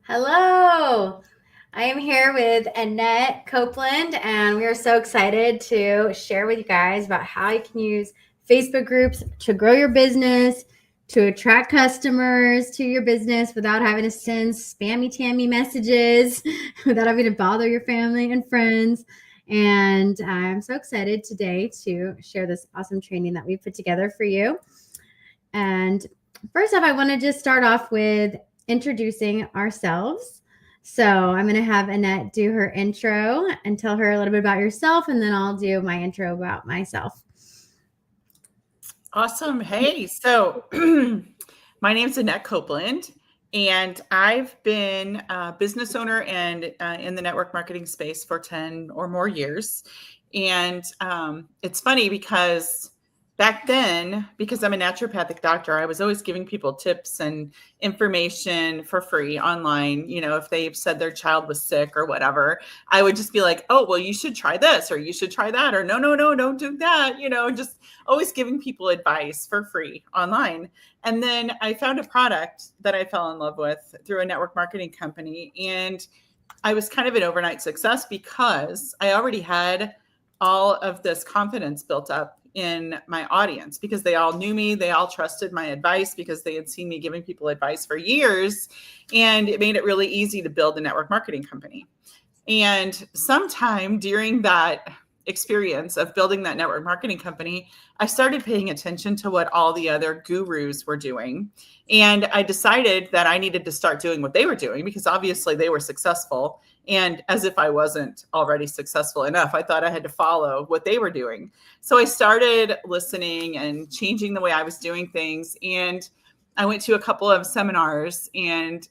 Hello. I am here with Annette Copeland, and we are so excited to share with you guys about how you can use Facebook groups to grow your business, to attract customers to your business without having to send spammy tammy messages, without having to bother your family and friends. And I'm so excited today to share this awesome training that we put together for you. And first off, I want to just start off with introducing ourselves. So I'm going to have Annette do her intro and tell her a little bit about yourself, and then I'll do my intro about myself. Awesome. Hey, so my name's Annette Copeland, and I've been a business owner and in the network marketing space for 10 or more years. And it's funny because back then, because I'm a naturopathic doctor, I was always giving people tips and information for free online. If they said their child was sick or whatever, I would just be like, oh, well, you should try this or you should try that, or no, don't do that. Just always giving people advice for free online. And then I found a product that I fell in love with through a network marketing company. And I was kind of an overnight success because I already had all of this confidence built up in my audience because they all knew me. They all trusted my advice because they had seen me giving people advice for years. And it made it really easy to build a network marketing company. And sometime during that experience of building that network marketing company, I started paying attention to what all the other gurus were doing. And I decided that I needed to start doing what they were doing because obviously they were successful. And as if I wasn't already successful enough, I thought I had to follow what they were doing. So I started listening and changing the way I was doing things. And I went to a couple of seminars and,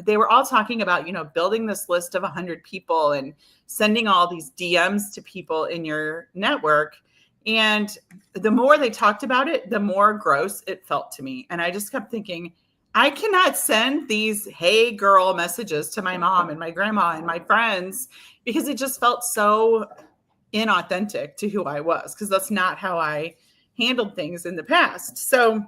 they were all talking about, building this list of 100 people and sending all these DMs to people in your network. And the more they talked about it, the more gross it felt to me. And I just kept thinking, I cannot send these hey girl messages to my mom and my grandma and my friends because it just felt so inauthentic to who I was, because that's not how I handled things in the past. So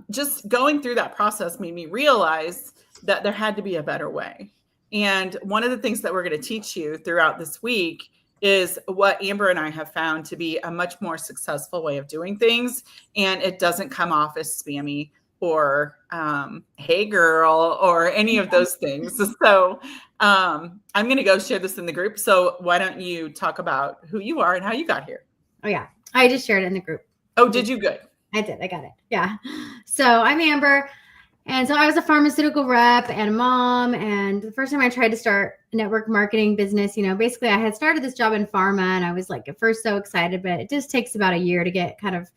just going through that process made me realize that there had to be a better way. And one of the things that we're going to teach you throughout this week is what Amber and I have found to be a much more successful way of doing things. And it doesn't come off as spammy or hey girl or any of those things. So I'm going to go share this in the group. So why don't you talk about who you are and how you got here? Oh, yeah. I just shared it in the group. Oh, did you? Good. I did. I got it. Yeah. So I'm Amber. And so I was a pharmaceutical rep and a mom. And the first time I tried to start a network marketing business, basically I had started this job in pharma and I was like at first so excited, but it just takes about a year to get kind of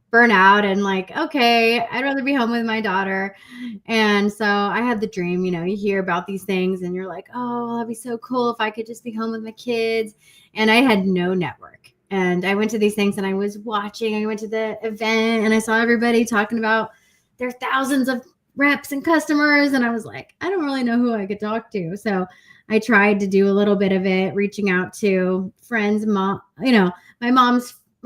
burn out and like, okay, I'd rather be home with my daughter. And so I had the dream, you hear about these things and you're like, oh, well, that'd be so cool if I could just be home with my kids. And I had no network. And I went to these things and I was watching, I went to the event and I saw everybody talking about their thousands of reps and customers. And I was like, I don't really know who I could talk to. So I tried to do a little bit of it, reaching out to friends, my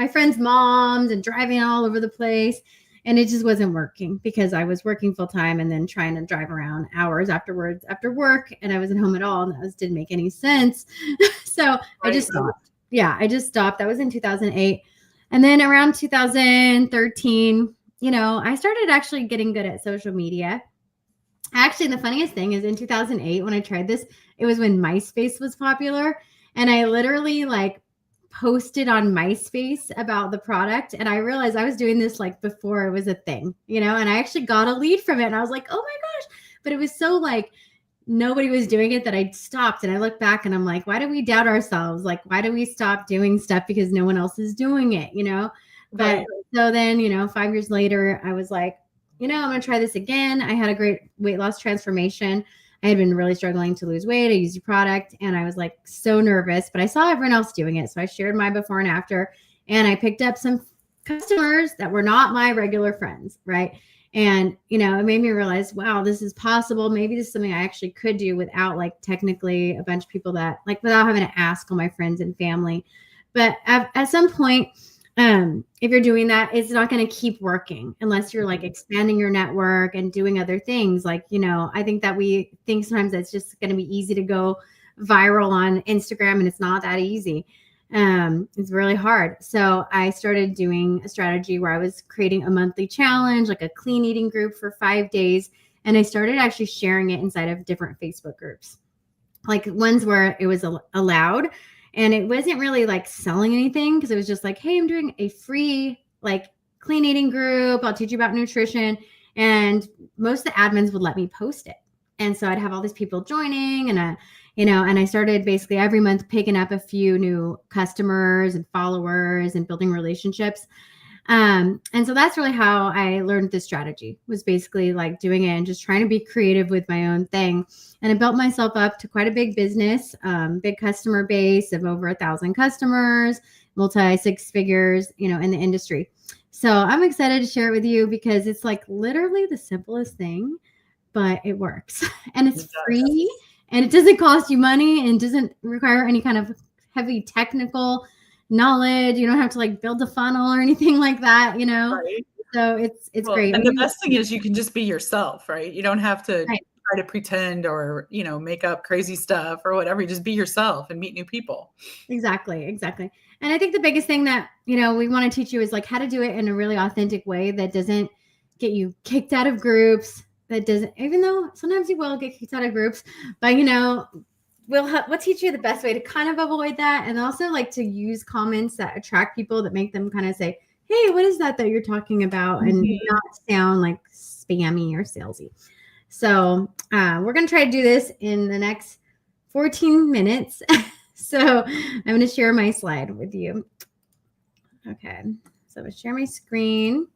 friends' moms and driving all over the place. And it just wasn't working because I was working full time and then trying to drive around hours afterwards after work. And I wasn't home at all. And that just didn't make any sense. So I just stopped. Yeah, I just stopped. That was in 2008. And then around 2013, I started actually getting good at social media. Actually, the funniest thing is in 2008, when I tried this, it was when MySpace was popular. And I literally posted on MySpace about the product. And I realized I was doing this before it was a thing, and I actually got a lead from it. And I was like, oh my gosh. But it was so nobody was doing it that I stopped. And I look back and I'm like, why do we doubt ourselves? Why do we stop doing stuff because no one else is doing it, But right. So then, 5 years later, I was like, I'm going to try this again. I had a great weight loss transformation. I had been really struggling to lose weight. I used your product and I was so nervous, but I saw everyone else doing it. So I shared my before and after, and I picked up some customers that were not my regular friends. Right. And, it made me realize, wow, this is possible. Maybe this is something I actually could do without technically a bunch of people that without having to ask all my friends and family. But at some point, if you're doing that, it's not going to keep working unless you're like expanding your network and doing other things. Like, I think that we think sometimes it's just going to be easy to go viral on Instagram, and it's not that easy. It's really hard. So I started doing a strategy where I was creating a monthly challenge, like a clean eating group for 5 days. And I started actually sharing it inside of different Facebook groups, like ones where it was allowed. And it wasn't really like selling anything, because it was just like, hey, I'm doing a free like clean eating group. I'll teach you about nutrition. And most of the admins would let me post it. And so I'd have all these people joining, and and I started basically every month picking up a few new customers and followers and building relationships. And so that's really how I learned this strategy, was basically like doing it and just trying to be creative with my own thing. And I built myself up to quite a big business, big customer base of over 1,000 customers, multi 6 figures, in the industry. So I'm excited to share it with you, because it's like literally the simplest thing, but it works and it's free, and it doesn't cost you money, and doesn't require any kind of heavy technical knowledge. You don't have to like build a funnel or anything like that, Right. So it's great. And the best thing is you can just be yourself, right? You don't have to Right. try to pretend or, make up crazy stuff or whatever. You just be yourself and meet new people. Exactly. And I think the biggest thing that, we want to teach you is like how to do it in a really authentic way that doesn't get you kicked out of groups, that doesn't, even though sometimes you will get kicked out of groups, but we'll teach you the best way to kind of avoid that, and also like to use comments that attract people, that make them kind of say, hey, what is that you're talking about, and not sound like spammy or salesy. So we're going to try to do this in the next 14 minutes. So I'm going to share my slide with you. Okay, so I'm going to share my screen.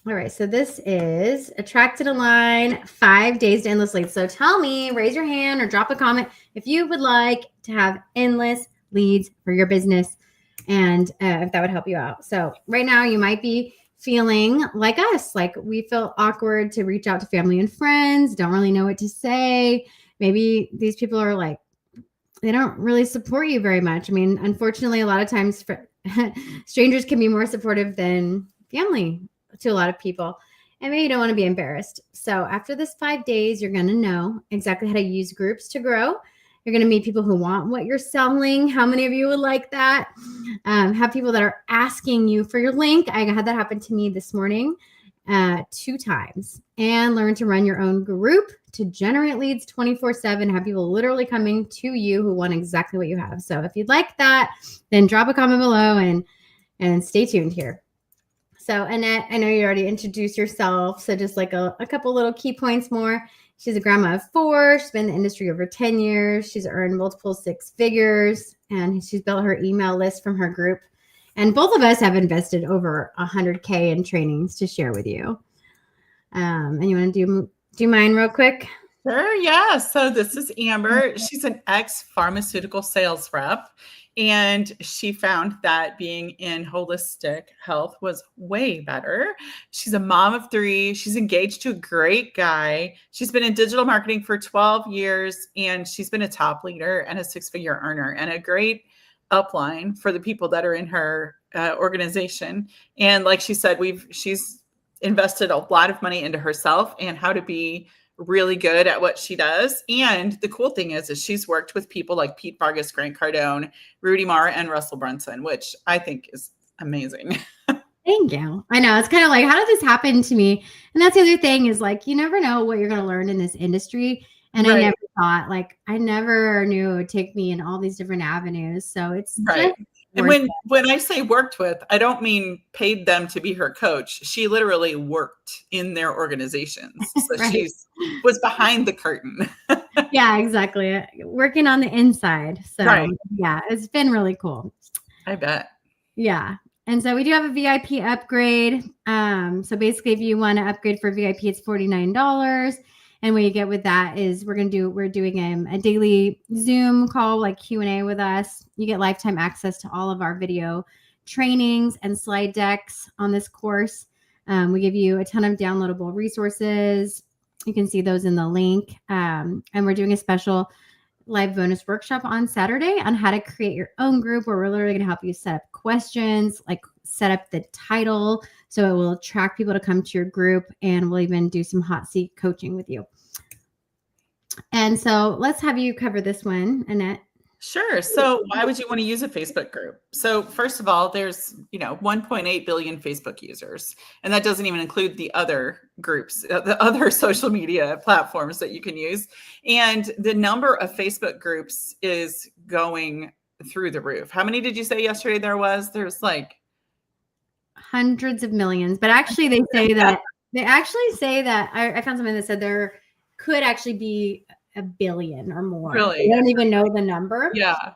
All right, so this is Attract and Align 5 days to endless leads. So tell me, raise your hand or drop a comment if you would like to have endless leads for your business, and if that would help you out. So right now you might be feeling like us, like we feel awkward to reach out to family and friends, don't really know what to say. Maybe these people are like, they don't really support you very much. I mean, unfortunately, a lot of times strangers can be more supportive than family to a lot of people, and maybe you don't want to be embarrassed. So after this 5 days, you're going to know exactly how to use groups to grow. You're going to meet people who want what you're selling. How many of you would like that? Have people that are asking you for your link. I had that happen to me this morning 2 times. And learn to run your own group to generate leads 24/7. Have people literally coming to you who want exactly what you have. So if you'd like that, then drop a comment below and stay tuned here. So Annette, I know you already introduced yourself. So just like a couple little key points more. She's a grandma of 4. She's been in the industry over 10 years. She's earned multiple 6 figures, and she's built her email list from her group. And both of us have invested over $100K in trainings to share with you. And you want to do mine real quick? Sure, yeah. So this is Amber. She's an ex-pharmaceutical sales rep, and she found that being in holistic health was way better. She's a mom of 3. She's engaged to a great guy. She's been in digital marketing for 12 years, and she's been a top leader and a 6-figure earner, and a great upline for the people that are in her organization. And like she said, she's invested a lot of money into herself and how to be really good at what she does. And the cool thing is she's worked with people like Pete Vargas, Grant Cardone, Rudy Marr, and Russell Brunson, which I think is amazing. Thank you. I know, it's kind of like, how did this happen to me? And that's the other thing, is like, you never know what you're going to learn in this industry. And Right. I never knew it would take me in all these different avenues. So it's right. And when I say worked with, I don't mean paid them to be her coach. She literally worked in their organizations. So Right. she was behind the curtain. Yeah, exactly. Working on the inside. So Right. Yeah, it's been really cool. I bet. Yeah. And so we do have a VIP upgrade. So basically, if you want to upgrade for VIP, it's $49. And what you get with that is we're doing a daily Zoom call, like Q&A with us. You get lifetime access to all of our video trainings and slide decks on this course. We give you a ton of downloadable resources. You can see those in the link. And we're doing a special live bonus workshop on Saturday on how to create your own group, where we're literally going to help you set up questions, like set up the title so it will attract people to come to your group, and we'll even do some hot seat coaching with you. And so let's have you cover this one, Annette. Sure. So why would you want to use a Facebook group? So first of all, there's, 1.8 billion Facebook users, and that doesn't even include the other groups, the other social media platforms that you can use. And the number of Facebook groups is going through the roof. How many did you say yesterday there was? There's like hundreds of millions, but actually they say that I found something that said there could actually be a billion or more. Really? I don't even know the number. Yeah.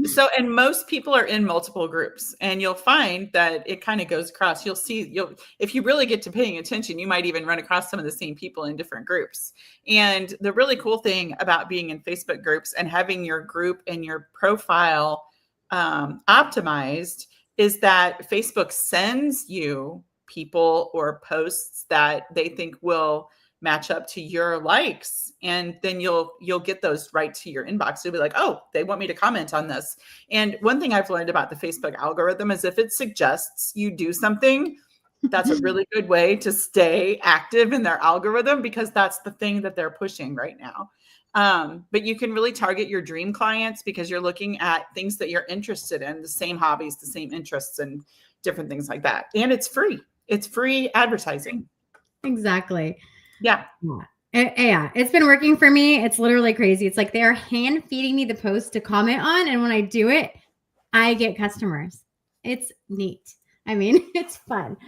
So, and most people are in multiple groups, and you'll find that it kind of goes across. If you really get to paying attention, you might even run across some of the same people in different groups. And the really cool thing about being in Facebook groups and having your group and your profile optimized is that Facebook sends you people or posts that they think will match up to your likes, and then you'll get those right to your inbox. You'll be like, oh, they want me to comment on this. And one thing I've learned about the Facebook algorithm is if it suggests you do something, that's a really good way to stay active in their algorithm, because that's the thing that they're pushing right now. But you can really target your dream clients because you're looking at things that you're interested in, the same hobbies, the same interests, and different things like that. And it's free. It's free advertising. Exactly. Yeah. Yeah. It's been working for me. It's literally crazy. It's like they are hand feeding me the post to comment on. And when I do it, I get customers. It's neat. I mean, it's fun.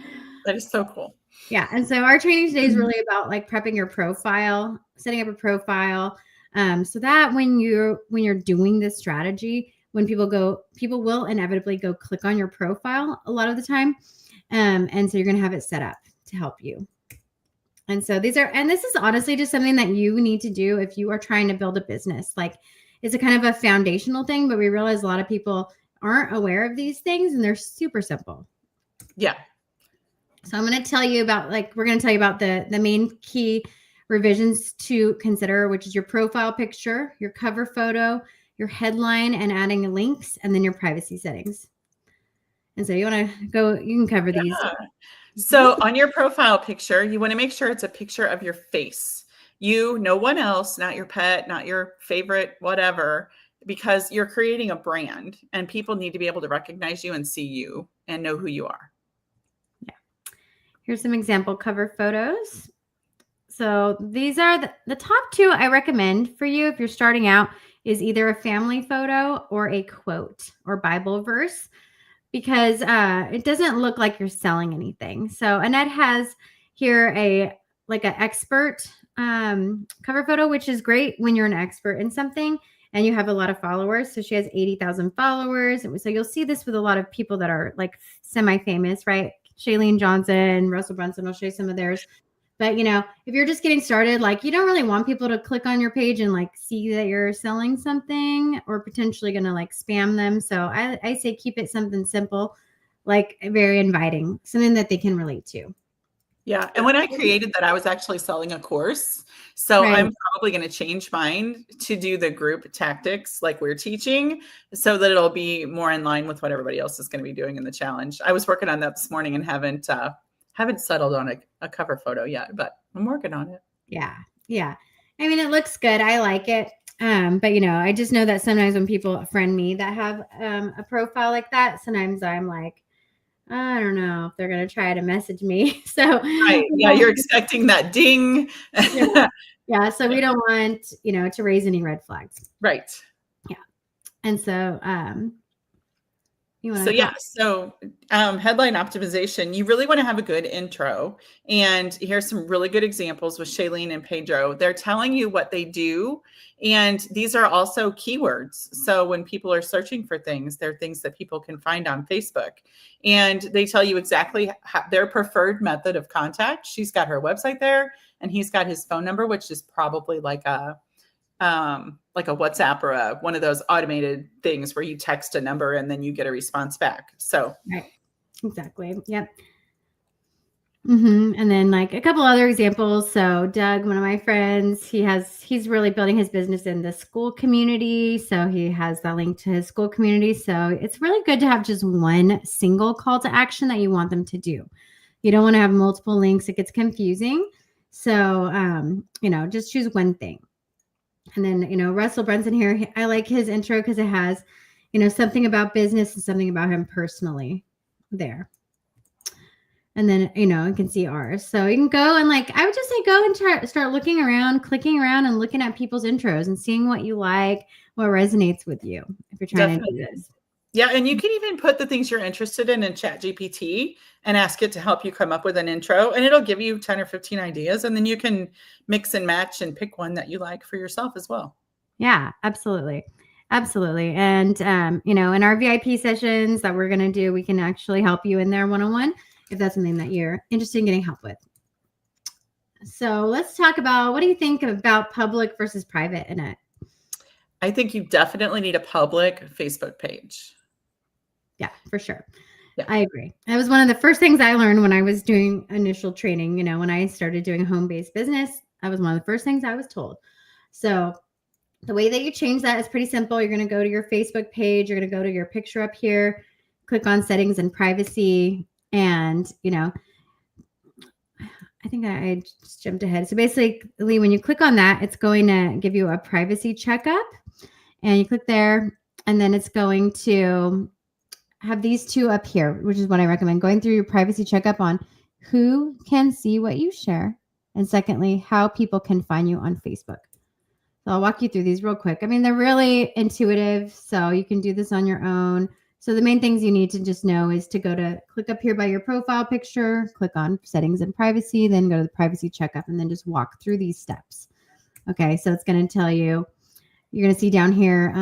That is so cool. Yeah. And so our training today is really about like prepping your profile, setting up a profile. So that when you're doing this strategy, when people will inevitably go click on your profile a lot of the time. And so you're going to have it set up to help you. And so this is honestly just something that you need to do if you are trying to build a business. Like, it's a kind of a foundational thing, but we realize a lot of people aren't aware of these things, and they're super simple. Yeah. So we're going to tell you about the main key revisions to consider, which is your profile picture, your cover photo, your headline, and adding links, and then your privacy settings. And so you can cover these. So on your profile picture, you want to make sure it's a picture of your face. You, no one else, not your pet, not your favorite, whatever, because you're creating a brand, and people need to be able to recognize you and see you and know who you are. Yeah. Here's some example cover photos. So these are the top two I recommend for you if you're starting out, is either a family photo or a quote or Bible verse, because it doesn't look like you're selling anything. So Annette has here an expert cover photo, which is great when you're an expert in something and you have a lot of followers. So she has 80,000 followers. And so you'll see this with a lot of people that are like semi-famous, right? Shailene Johnson, Russell Brunson, I'll show you some of theirs. But, if you're just getting started, like, you don't really want people to click on your page and like see that you're selling something or potentially going to like spam them. So I say keep it something simple, like very inviting, something that they can relate to. Yeah. And when I created that, I was actually selling a course. So Right. I'm probably going to change mine to do the group tactics like we're teaching, so that it'll be more in line with what everybody else is going to be doing in the challenge. I was working on that this morning and haven't settled on a cover photo yet, but I'm working on it. Yeah. Yeah. I mean, it looks good. I like it. But I just know that sometimes when people friend me that have a profile like that, sometimes I'm like, I don't know if they're going to try to message me. So right. Yeah. You're expecting that ding. Yeah. So we don't want, to raise any red flags. Right. Yeah. And so, headline optimization, you really want to have a good intro. And here's some really good examples with Shailene and Pedro. They're telling you what they do. And these are also keywords. So when people are searching for things, they're things that people can find on Facebook. And they tell you exactly their preferred method of contact. She's got her website there, and he's got his phone number, which is probably like a WhatsApp or one of those automated things where you text a number and then you get a response back. So right. Exactly. Yep. And then like a couple other examples. So Doug, one of my friends, he's really building his business in the school community. So he has that link to his school community. So it's really good to have just one single call to action that you want them to do. You don't want to have multiple links. It gets confusing. So, just choose one thing. And then, Russell Brunson here, I like his intro because it has, something about business and something about him personally there. And then, you can see ours. So you can go and I would just say go and start looking around, clicking around and looking at people's intros and seeing what you like, what resonates with you if you're trying to do this. Yeah. And you can even put the things you're interested in ChatGPT and ask it to help you come up with an intro, and it'll give you 10 or 15 ideas. And then you can mix and match and pick one that you like for yourself as well. Yeah, absolutely. Absolutely. And, in our VIP sessions that we're going to do, we can actually help you in there one-on-one if that's something that you're interested in getting help with. So let's talk about, what do you think about public versus private, Annette? I think you definitely need a public Facebook page. Yeah, for sure. Yeah. I agree. That was one of the first things I learned when I was doing initial training. When I started doing home-based business, that was one of the first things I was told. So the way that you change that is pretty simple. You're going to go to your Facebook page. You're going to go to your picture up here, click on settings and privacy. And, I think I just jumped ahead. So basically, when you click on that, it's going to give you a privacy checkup. And you click there, and then it's going to have these two up here, which is what I recommend. Going through your privacy checkup on who can see what you share. And secondly, how people can find you on Facebook. So I'll walk you through these real quick. I mean, they're really intuitive, so you can do this on your own. So the main things you need to just know is to click up here by your profile picture, click on settings and privacy, then go to the privacy checkup, and then just walk through these steps. Okay, so it's going to tell you, you're going to see down here,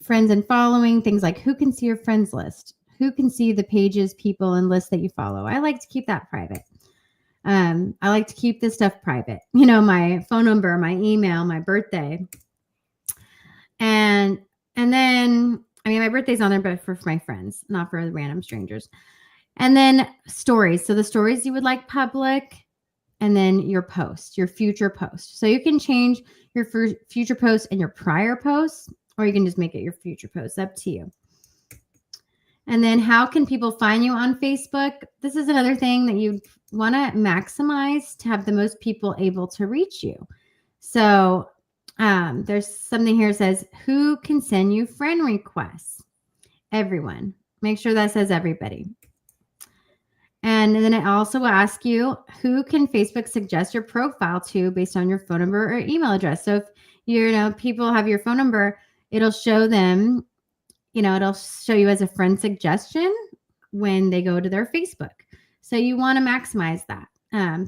friends and following, things like who can see your friends list, who can see the pages, people, and lists that you follow. I like to keep that private. I like to keep this stuff private. My phone number, my email, my birthday. And then, my birthday's on there, but for my friends, not for random strangers. And then stories. So the stories you would like public, and then your post, your future post. So you can change your future post and your prior posts, or you can just make it your future post. Up to you. And then how can people find you on Facebook? This is another thing that you want to maximize to have the most people able to reach you. So there's something here that says, who can send you friend requests? Everyone. Make sure that says everybody. And then it also will ask you, who can Facebook suggest your profile to based on your phone number or email address? So if people have your phone number, it'll show them, it'll show you as a friend suggestion when they go to their Facebook. So you want to maximize that.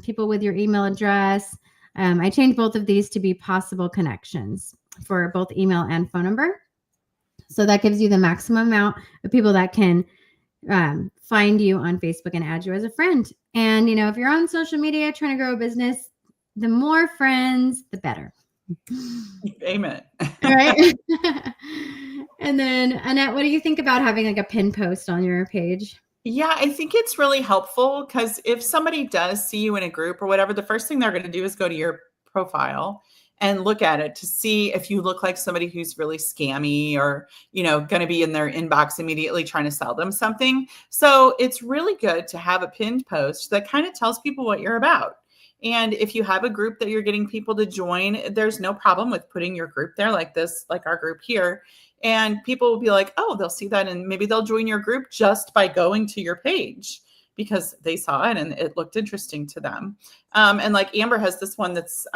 People with your email address. I changed both of these to be possible connections for both email and phone number. So that gives you the maximum amount of people that can find you on Facebook and add you as a friend. And, if you're on social media trying to grow a business, the more friends, the better. Amen. All right. And then, Annette, what do you think about having a pin post on your page? Yeah, I think it's really helpful because if somebody does see you in a group or whatever, the first thing they're going to do is go to your profile and look at it to see if you look like somebody who's really scammy or, going to be in their inbox immediately trying to sell them something. So it's really good to have a pinned post that kind of tells people what you're about. And if you have a group that you're getting people to join, there's no problem with putting your group there like this, like our group here. And people will be like, oh, they'll see that. And maybe they'll join your group just by going to your page because they saw it and it looked interesting to them. And like Amber has this one that's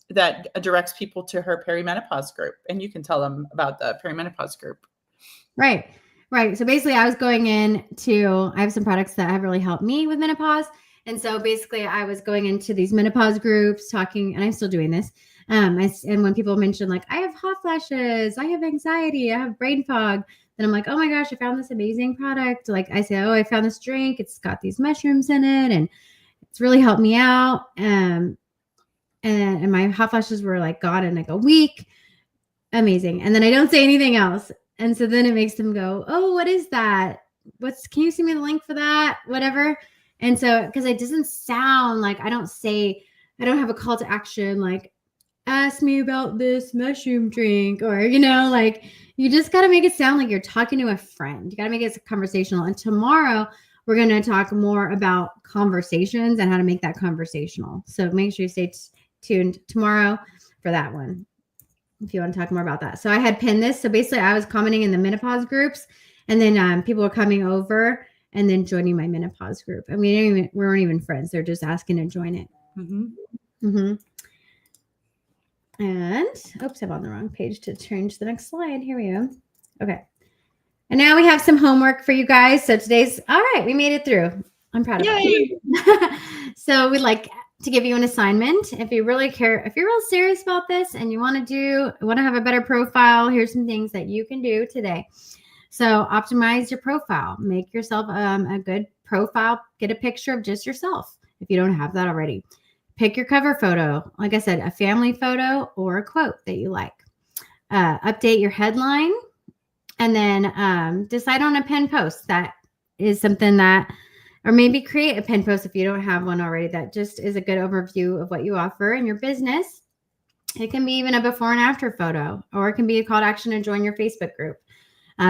that directs people to her perimenopause group. And you can tell them about the perimenopause group. Right. So basically I was going I have some products that have really helped me with menopause. And so basically I was going into these menopause groups talking, and I'm still doing this. And when people mention I have hot flashes, I have anxiety, I have brain fog, then I'm like, oh my gosh, I found this amazing product. I say, oh, I found this drink. It's got these mushrooms in it and it's really helped me out. And my hot flashes were gone in a week. Amazing. And then I don't say anything else. And so then it makes them go, oh, what is that? Can you send me the link for that? Whatever. And so, because it doesn't sound like I don't have a call to action like, ask me about this mushroom drink, or, like, you just got to make it sound like you're talking to a friend. You got to make it conversational. And tomorrow we're going to talk more about conversations and how to make that conversational. So make sure you stay tuned tomorrow for that one, if you want to talk more about that. So I had pinned this. So basically I was commenting in the menopause groups, and then people were coming over and then joining my menopause group. And we weren't even friends. They're just asking to join it. And oops, I'm on the wrong page to change the next slide. Here we go. Okay. And now we have some homework for you guys. So today's all right. We made it through. I'm proud of you. So we'd like to give you an assignment. If you really care, if you're real serious about this and you want to have a better profile, here's some things that you can do today. So optimize your profile. Make yourself a good profile. Get a picture of just yourself if you don't have that already. Pick your cover photo. Like I said, a family photo or a quote that you like. Update your headline. And then decide on a pin post. That is something that, or maybe create a pin post if you don't have one already. That just is a good overview of what you offer in your business. It can be even a before and after photo, or it can be a call to action to join your Facebook group.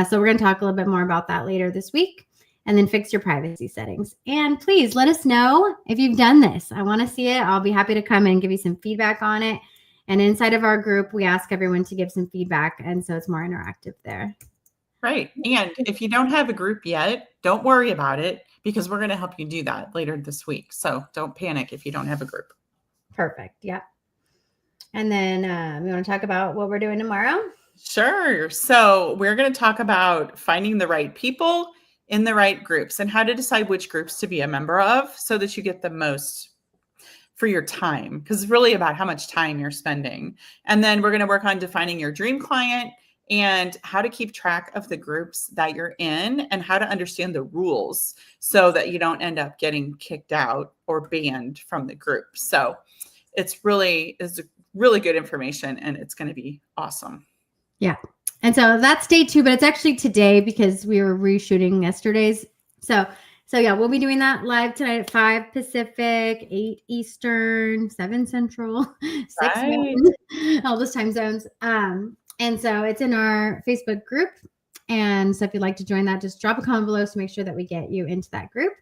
So we're going to talk a little bit more about that later this week. And then fix your privacy settings. And please let us know if you've done this. I want to see it. I'll be happy to come and give you some feedback on it. And inside of our group, we ask everyone to give some feedback. And so it's more interactive there. Right. And if you don't have a group yet, don't worry about it, because we're going to help you do that later this week. So don't panic if you don't have a group. Perfect. Yeah. And then we want to talk about what we're doing tomorrow. Sure. So we're going to talk about finding the right people in the right groups and how to decide which groups to be a member of so that you get the most for your time, because it's really about how much time you're spending. And then we're going to work on defining your dream client and how to keep track of the groups that you're in and how to understand the rules so that you don't end up getting kicked out or banned from the group. So it's really good information, and it's going to be awesome. Yeah. And so that's day 2, but it's actually today because we were reshooting yesterday's. So yeah, we'll be doing that live tonight at 5 Pacific, 8 Eastern, 7 Central, 6 Mountain, all those time zones. And so it's in our Facebook group. And so if you'd like to join that, just drop a comment below to make sure that we get you into that group.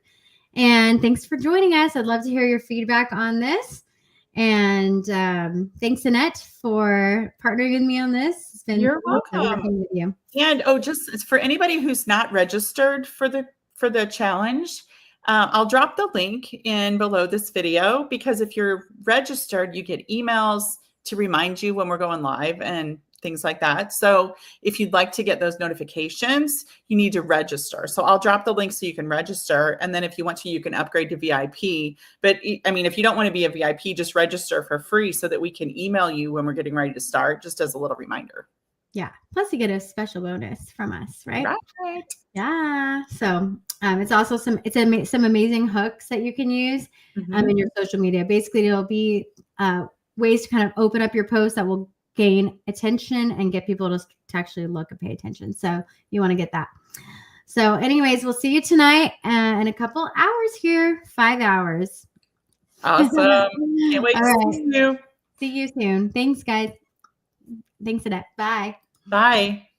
And thanks for joining us. I'd love to hear your feedback on this. And thanks, Annette, for partnering with me on this. It's been You're welcome. With you. And just for anybody who's not registered for the challenge, I'll drop the link in below this video, because if you're registered, you get emails to remind you when we're going live and things like that. So if you'd like to get those notifications, you need to register. So I'll drop the link so you can register. And then if you want to, you can upgrade to VIP. But I mean, if you don't want to be a VIP, just register for free so that we can email you when we're getting ready to start, just as a little reminder. Yeah. Plus you get a special bonus from us, right? Right. Yeah. So it's also some amazing hooks that you can use in your social media. Basically, it'll be ways to kind of open up your posts that will gain attention and get people to actually look and pay attention. So you want to get that. So anyways, we'll see you tonight in a couple hours here, 5 hours. Awesome. Can't wait to see you. See you soon. Thanks, guys. Thanks, Annette. Bye. Bye.